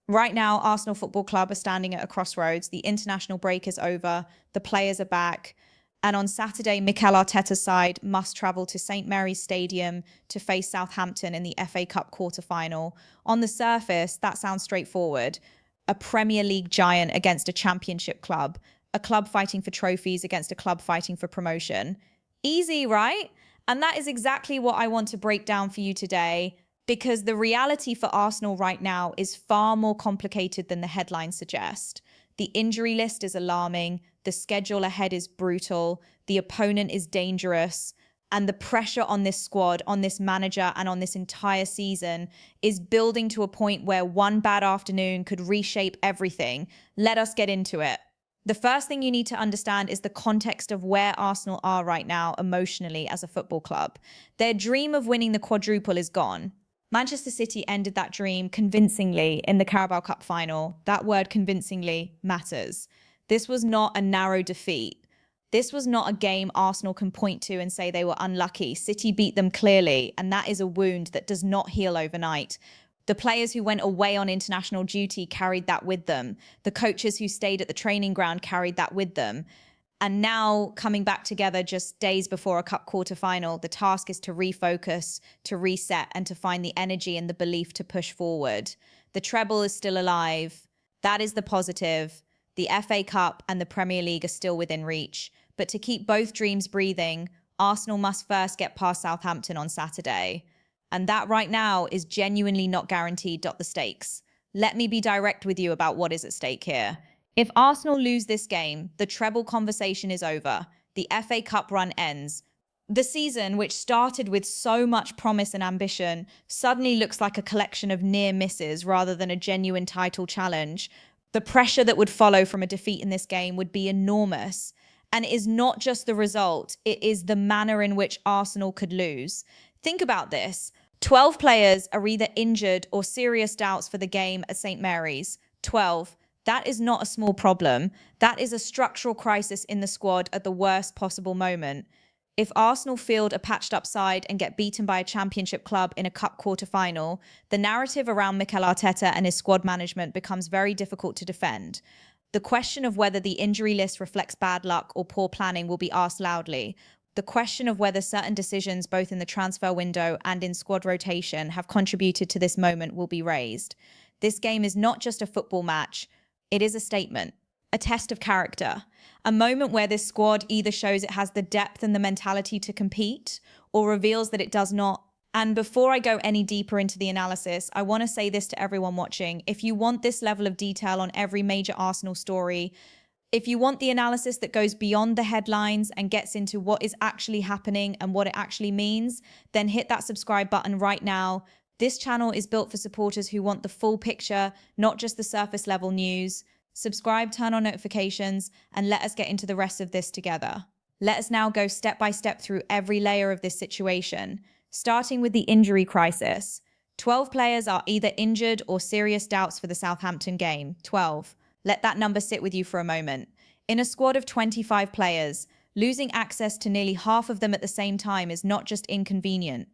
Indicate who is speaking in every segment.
Speaker 1: Right now, Arsenal Football Club are standing at a crossroads. The international break is over. The players are back. And on Saturday, Mikel Arteta's side must travel to St Mary's Stadium to face Southampton in the FA Cup quarter-final. On the surface, that sounds straightforward. A Premier League giant against a championship club. A club fighting for trophies against a club fighting for promotion. Easy, right? And that is exactly what I want to break down for you today, because the reality for Arsenal right now is far more complicated than the headlines suggest. The injury list is alarming, the schedule ahead is brutal, the opponent is dangerous, and the pressure on this squad, on this manager, and on this entire season is building to a point where one bad afternoon could reshape everything. Let us get into it. The first thing you need to understand is the context of where Arsenal are right now emotionally as a football club. Their dream of winning the quadruple is gone. Manchester City ended that dream convincingly in the Carabao Cup final. That word convincingly matters. This was not a narrow defeat. This was not a game Arsenal can point to and say they were unlucky. City beat them clearly, and that is a wound that does not heal overnight. The players who went away on international duty carried that with them. The coaches who stayed at the training ground carried that with them. And now, coming back together just days before a cup quarter-final, the task is to refocus, to reset, and to find the energy and the belief to push forward. The treble is still alive. That is the positive. The FA Cup and the Premier League are still within reach. But to keep both dreams breathing, Arsenal must first get past Southampton on Saturday. And that right now is genuinely not guaranteed. The stakes. Let me be direct with you about what is at stake here. If Arsenal lose this game, the treble conversation is over. The FA Cup run ends. The season, which started with so much promise and ambition, suddenly looks like a collection of near misses rather than a genuine title challenge. The pressure that would follow from a defeat in this game would be enormous. And it is not just the result, it is the manner in which Arsenal could lose. Think about this. 12 players are either injured or serious doubts for the game at St Mary's. 12. That is not a small problem. That is a structural crisis in the squad at the worst possible moment. If Arsenal field a patched up side and get beaten by a championship club in a cup quarter-final, the narrative around Mikel Arteta and his squad management becomes very difficult to defend. The question of whether the injury list reflects bad luck or poor planning will be asked loudly. The question of whether certain decisions, both in the transfer window and in squad rotation, have contributed to this moment will be raised. This game is not just a football match. It is a statement, a test of character, a moment where this squad either shows it has the depth and the mentality to compete or reveals that it does not. And before I go any deeper into the analysis, I want to say this to everyone watching. If you want this level of detail on every major Arsenal story, if you want the analysis that goes beyond the headlines and gets into what is actually happening and what it actually means, then hit that subscribe button right now. This channel is built for supporters who want the full picture, not just the surface level news. Subscribe, turn on notifications, and let us get into the rest of this together. Let us now go step by step through every layer of this situation, starting with the injury crisis. 12 players are either injured or serious doubts for the Southampton game. 12. Let that number sit with you for a moment. In a squad of 25 players, losing access to nearly half of them at the same time is not just inconvenient.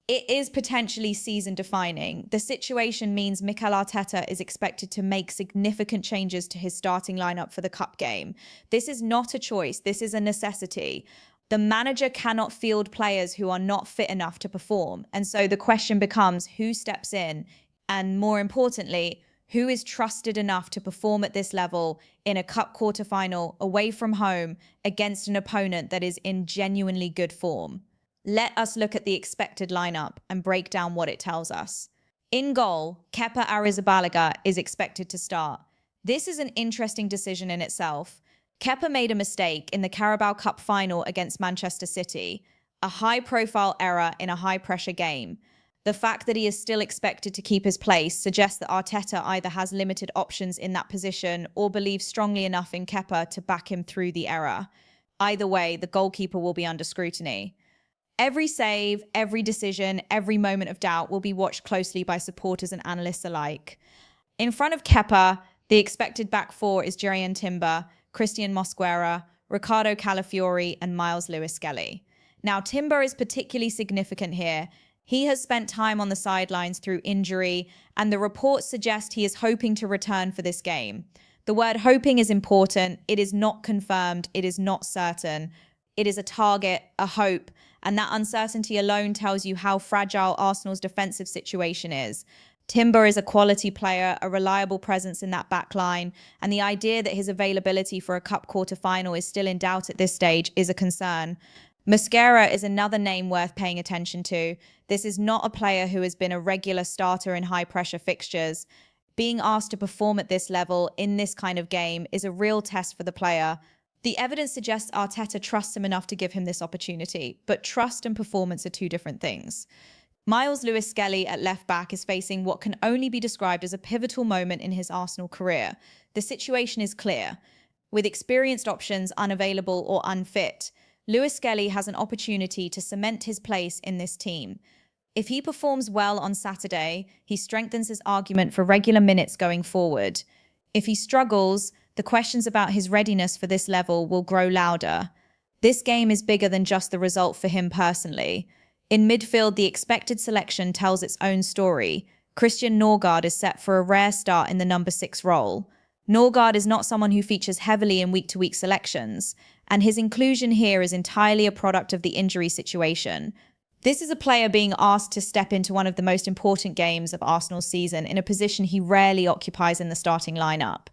Speaker 1: It is potentially season-defining. The situation means Mikel Arteta is expected to make significant changes to his starting lineup for the cup game. This is not a choice. This is a necessity. The manager cannot field players who are not fit enough to perform. And so the question becomes, who steps in? And more importantly, who is trusted enough to perform at this level in a cup quarter-final away from home against an opponent that is in genuinely good form? Let us look at the expected lineup and break down what it tells us. In goal, Kepa Arrizabalaga is expected to start. This is an interesting decision in itself. Kepa made a mistake in the Carabao Cup final against Manchester City, a high-profile error in a high-pressure game. The fact that he is still expected to keep his place suggests that Arteta either has limited options in that position or believes strongly enough in Kepa to back him through the error. Either way, the goalkeeper will be under scrutiny. Every save, every decision, every moment of doubt will be watched closely by supporters and analysts alike. In front of Kepa, the expected back four is Jurrien Timber, Christian Mosquera, Ricardo Calafiori, and Miles Lewis-Skelly. Now, Timber is particularly significant here. He has spent time on the sidelines through injury, and the reports suggest he is hoping to return for this game. The word hoping is important. It is not confirmed. It is not certain. It is a target, a hope, and that uncertainty alone tells you how fragile Arsenal's defensive situation is. Timber is a quality player, a reliable presence in that back line, and the idea that his availability for a cup quarter-final is still in doubt at this stage is a concern. Mosquera is another name worth paying attention to. This is not a player who has been a regular starter in high-pressure fixtures. Being asked to perform at this level in this kind of game is a real test for the player. The evidence suggests Arteta trusts him enough to give him this opportunity, but trust and performance are two different things. Miles Lewis-Skelly at left-back is facing what can only be described as a pivotal moment in his Arsenal career. The situation is clear. With experienced options unavailable or unfit, Lewis-Skelly has an opportunity to cement his place in this team. If he performs well on Saturday, he strengthens his argument for regular minutes going forward. If he struggles, the questions about his readiness for this level will grow louder. This game is bigger than just the result for him personally. In midfield, the expected selection tells its own story. Christian Norgard is set for a rare start in the number 6 role. Norgard is not someone who features heavily in week-to-week selections, and his inclusion here is entirely a product of the injury situation. This is a player being asked to step into one of the most important games of Arsenal's season in a position he rarely occupies in the starting lineup.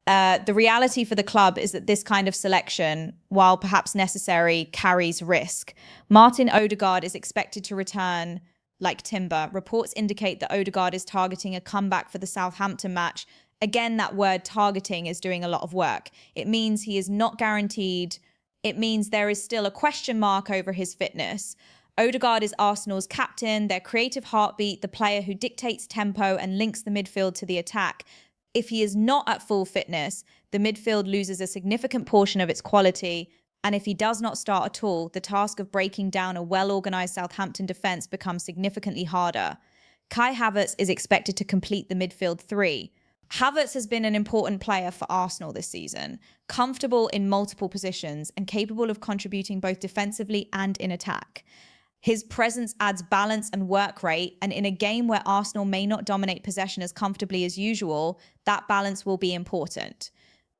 Speaker 1: The reality for the club is that this kind of selection, while perhaps necessary, carries risk. Martin Odegaard is expected to return like Timber. Reports indicate that Odegaard is targeting a comeback for the Southampton match. Again, that word targeting is doing a lot of work. It means he is not guaranteed. It means there is still a question mark over his fitness. Odegaard is Arsenal's captain, their creative heartbeat, the player who dictates tempo and links the midfield to the attack. If he is not at full fitness, the midfield loses a significant portion of its quality, and if he does not start at all, the task of breaking down a well-organised Southampton defence becomes significantly harder. Kai Havertz is expected to complete the midfield 3. Havertz has been an important player for Arsenal this season, comfortable in multiple positions and capable of contributing both defensively and in attack. His presence adds balance and work rate, and in a game where Arsenal may not dominate possession as comfortably as usual, that balance will be important.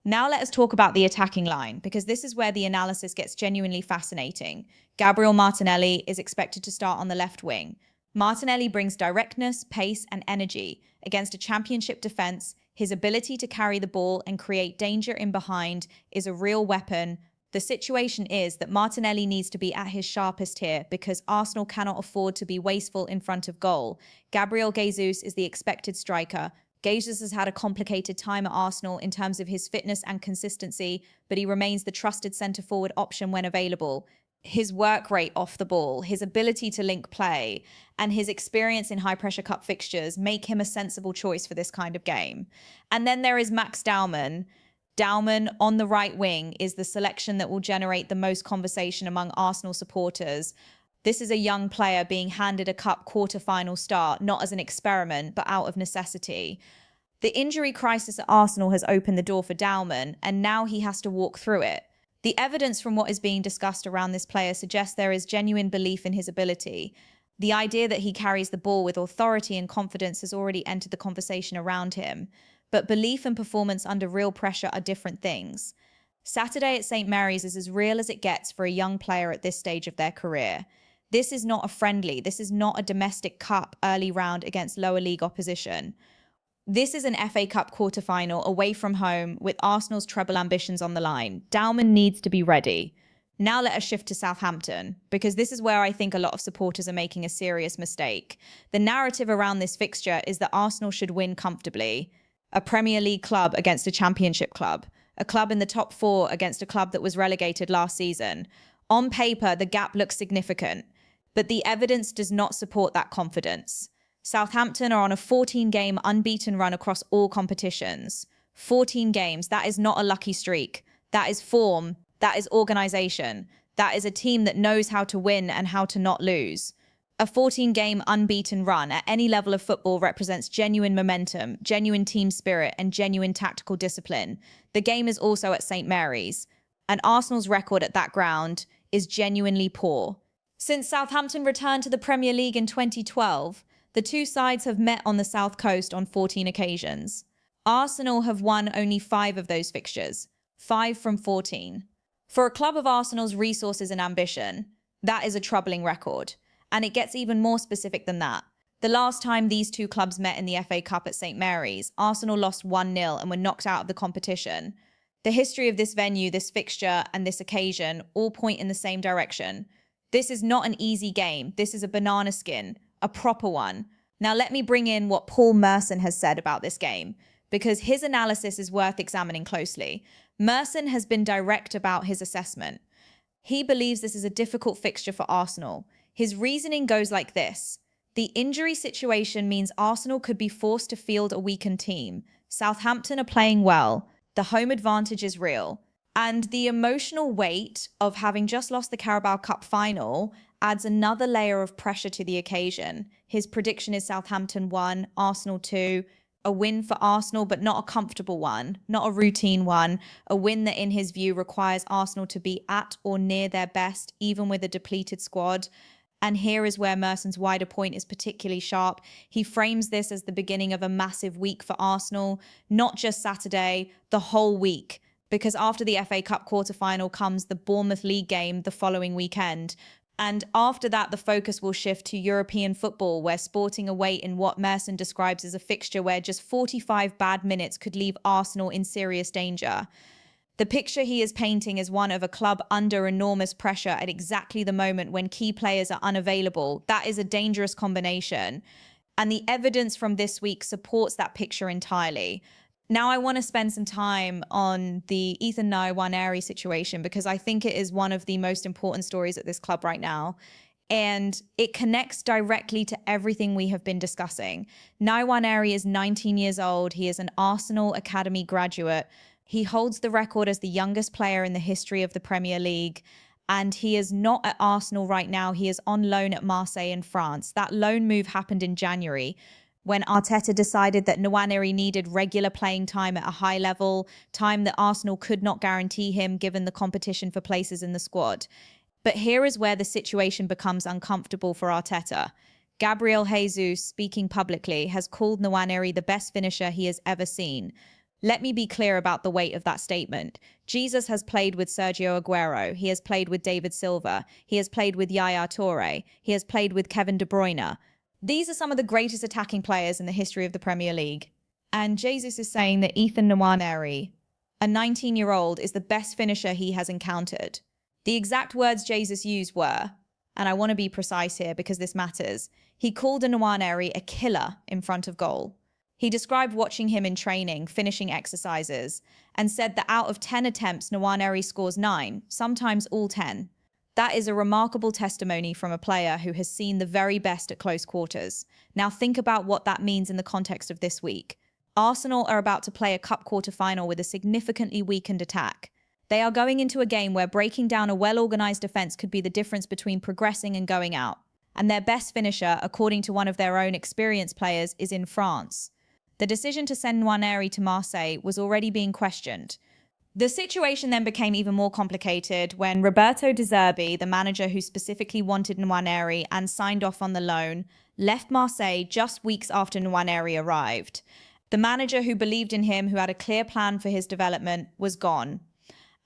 Speaker 1: Now let us talk about the attacking line, because this is where the analysis gets genuinely fascinating. Gabriel Martinelli is expected to start on the left wing. Martinelli brings directness, pace, and energy. Against a championship defence, his ability to carry the ball and create danger in behind is a real weapon. The situation is that Martinelli needs to be at his sharpest here because Arsenal cannot afford to be wasteful in front of goal. Gabriel Jesus is the expected striker. Jesus has had a complicated time at Arsenal in terms of his fitness and consistency, but he remains the trusted centre-forward option when available. His work rate off the ball, his ability to link play, and his experience in high-pressure cup fixtures make him a sensible choice for this kind of game. And then there is Max Daumann. Daumann on the right wing is the selection that will generate the most conversation among Arsenal supporters. This is a young player being handed a cup quarter-final start, not as an experiment, but out of necessity. The injury crisis at Arsenal has opened the door for Daumann, and now he has to walk through it. The evidence from what is being discussed around this player suggests there is genuine belief in his ability. The idea that he carries the ball with authority and confidence has already entered the conversation around him. But belief and performance under real pressure are different things. Saturday at St. Mary's is as real as it gets for a young player at this stage of their career. This is not a friendly, this is not a domestic cup early round against lower league opposition. This is an FA Cup quarter-final away from home with Arsenal's treble ambitions on the line. Daumann needs to be ready. Now let us shift to Southampton, because this is where I think a lot of supporters are making a serious mistake. The narrative around this fixture is that Arsenal should win comfortably. A Premier League club against a Championship club. A club in the top 4 against a club that was relegated last season. On paper, the gap looks significant, but the evidence does not support that confidence. Southampton are on a 14-game unbeaten run across all competitions. 14 games, that is not a lucky streak. That is form, that is organisation. That is a team that knows how to win and how to not lose. A 14-game unbeaten run at any level of football represents genuine momentum, genuine team spirit, and genuine tactical discipline. The game is also at St. Mary's, and Arsenal's record at that ground is genuinely poor. Since Southampton returned to the Premier League in 2012, the two sides have met on the South Coast on 14 occasions. Arsenal have won only 5 of those fixtures, 5 from 14. For a club of Arsenal's resources and ambition, that is a troubling record. And it gets even more specific than that. The last time these two clubs met in the FA Cup at St Mary's, Arsenal lost 1-0 and were knocked out of the competition. The history of this venue, this fixture, and this occasion all point in the same direction. This is not an easy game. This is a banana skin, a proper one. Now let me bring in what Paul Merson has said about this game, because his analysis is worth examining closely. Merson has been direct about his assessment. He believes this is a difficult fixture for Arsenal. His reasoning goes like this. The injury situation means Arsenal could be forced to field a weakened team. Southampton are playing well. The home advantage is real. And the emotional weight of having just lost the Carabao Cup final adds another layer of pressure to the occasion. His prediction is Southampton 1, Arsenal 2. A win for Arsenal, but not a comfortable one, not a routine one. A win that, in his view, requires Arsenal to be at or near their best, even with a depleted squad. And here is where Merson's wider point is particularly sharp. He frames this as the beginning of a massive week for Arsenal, not just Saturday, the whole week. Because after the FA Cup quarter-final comes the Bournemouth League game the following weekend. And after that, the focus will shift to European football, where Sporting await in what Merson describes as a fixture where just 45 bad minutes could leave Arsenal in serious danger. The picture he is painting is one of a club under enormous pressure at exactly the moment when key players are unavailable. That is a dangerous combination. And the evidence from this week supports that picture entirely. Now I want to spend some time on the Ethan Nwaneri situation, because I think it is one of the most important stories at this club right now. And it connects directly to everything we have been discussing. Nwaneri is 19 years old. He is an Arsenal Academy graduate. He holds the record as the youngest player in the history of the Premier League. And he is not at Arsenal right now. He is on loan at Marseille in France. That loan move happened in January, when Arteta decided that Nwaneri needed regular playing time at a high level, time that Arsenal could not guarantee him given the competition for places in the squad. But here is where the situation becomes uncomfortable for Arteta. Gabriel Jesus, speaking publicly, has called Nwaneri the best finisher he has ever seen. Let me be clear about the weight of that statement. Jesus has played with Sergio Aguero. He has played with David Silva. He has played with Yaya Toure. He has played with Kevin De Bruyne. These are some of the greatest attacking players in the history of the Premier League. And Jesus is saying that Ethan Nwaneri, a 19-year-old, is the best finisher he has encountered. The exact words Jesus used were, and I want to be precise here because this matters, he called Nwaneri a killer in front of goal. He described watching him in training, finishing exercises, and said that out of 10 attempts, Nwaneri scores 9, sometimes all 10. That is a remarkable testimony from a player who has seen the very best at close quarters. Now think about what that means in the context of this week. Arsenal are about to play a cup quarter-final with a significantly weakened attack. They are going into a game where breaking down a well-organised defence could be the difference between progressing and going out. And their best finisher, according to one of their own experienced players, is in France. The decision to send Nwaneri to Marseille was already being questioned. The situation then became even more complicated when Roberto De Zerbi, the manager who specifically wanted Nwaneri and signed off on the loan, left Marseille just weeks after Nwaneri arrived. The manager who believed in him, who had a clear plan for his development, was gone.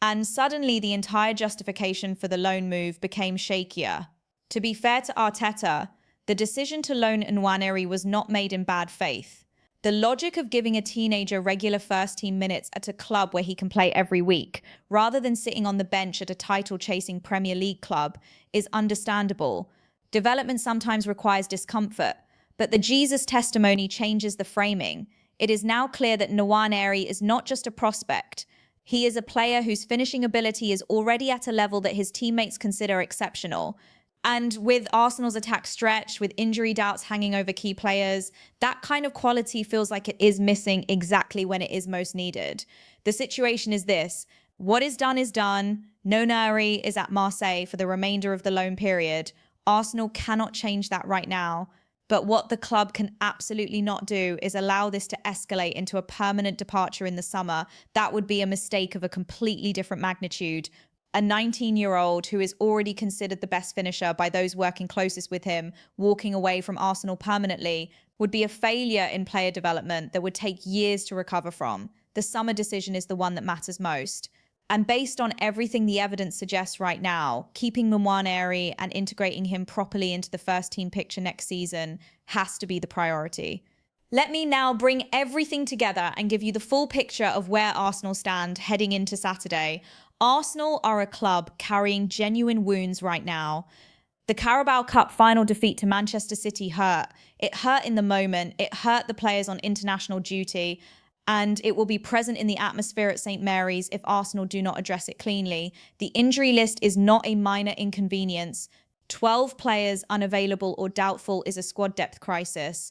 Speaker 1: And suddenly the entire justification for the loan move became shakier. To be fair to Arteta, the decision to loan Nwaneri was not made in bad faith. The logic of giving a teenager regular first-team minutes at a club where he can play every week, rather than sitting on the bench at a title-chasing Premier League club, is understandable. Development sometimes requires discomfort, but the Jesus testimony changes the framing. It is now clear that Nwaneri is not just a prospect. He is a player whose finishing ability is already at a level that his teammates consider exceptional. And with Arsenal's attack stretched, with injury doubts hanging over key players, that kind of quality feels like it is missing exactly when it is most needed. The situation is this. What is done is done. Nwaneri is at Marseille for the remainder of the loan period. Arsenal cannot change that right now. But what the club can absolutely not do is allow this to escalate into a permanent departure in the summer. That would be a mistake of a completely different magnitude. A 19-year-old who is already considered the best finisher by those working closest with him, walking away from Arsenal permanently, would be a failure in player development that would take years to recover from. The summer decision is the one that matters most. And based on everything the evidence suggests right now, keeping Nwaneri and integrating him properly into the first team picture next season has to be the priority. Let me now bring everything together and give you the full picture of where Arsenal stand heading into Saturday. Arsenal are a club carrying genuine wounds right now. The Carabao Cup final defeat to Manchester City hurt. It hurt in the moment. It hurt the players on international duty. And it will be present in the atmosphere at St. Mary's if Arsenal do not address it cleanly. The injury list is not a minor inconvenience. 12 players unavailable or doubtful is a squad depth crisis.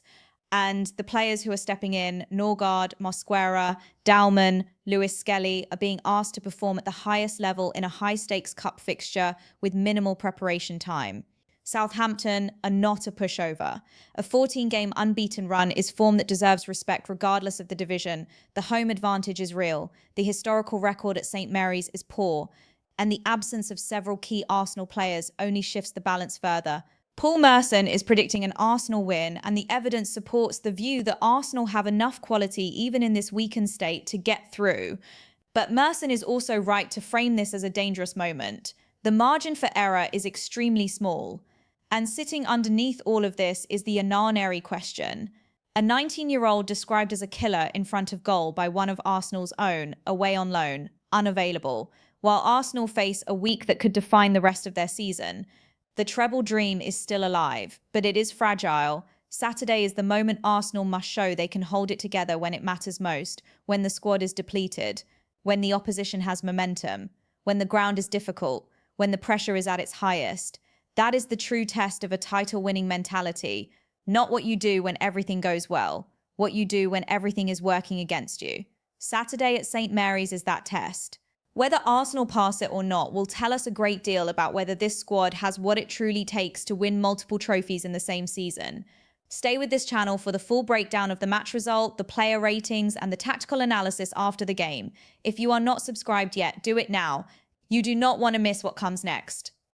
Speaker 1: And the players who are stepping in, Norgard, Mosquera, Dalman, Lewis-Skelly, are being asked to perform at the highest level in a high-stakes cup fixture with minimal preparation time. Southampton are not a pushover. A 14-game unbeaten run is form that deserves respect regardless of the division. The home advantage is real. The historical record at St. Mary's is poor. And the absence of several key Arsenal players only shifts the balance further. Paul Merson is predicting an Arsenal win, and the evidence supports the view that Arsenal have enough quality, even in this weakened state, to get through. But Merson is also right to frame this as a dangerous moment. The margin for error is extremely small. And sitting underneath all of this is the Nwaneri question. A 19-year-old described as a killer in front of goal by one of Arsenal's own, away on loan, unavailable, while Arsenal face a week that could define the rest of their season. The treble dream is still alive, but it is fragile. Saturday is the moment Arsenal must show they can hold it together when it matters most, when the squad is depleted, when the opposition has momentum, when the ground is difficult, when the pressure is at its highest. That is the true test of a title-winning mentality, not what you do when everything goes well, what you do when everything is working against you. Saturday at St. Mary's is that test. Whether Arsenal pass it or not will tell us a great deal about whether this squad has what it truly takes to win multiple trophies in the same season. Stay with this channel for the full breakdown of the match result, the player ratings, and the tactical analysis after the game. If you are not subscribed yet, do it now. You do not want to miss what comes next.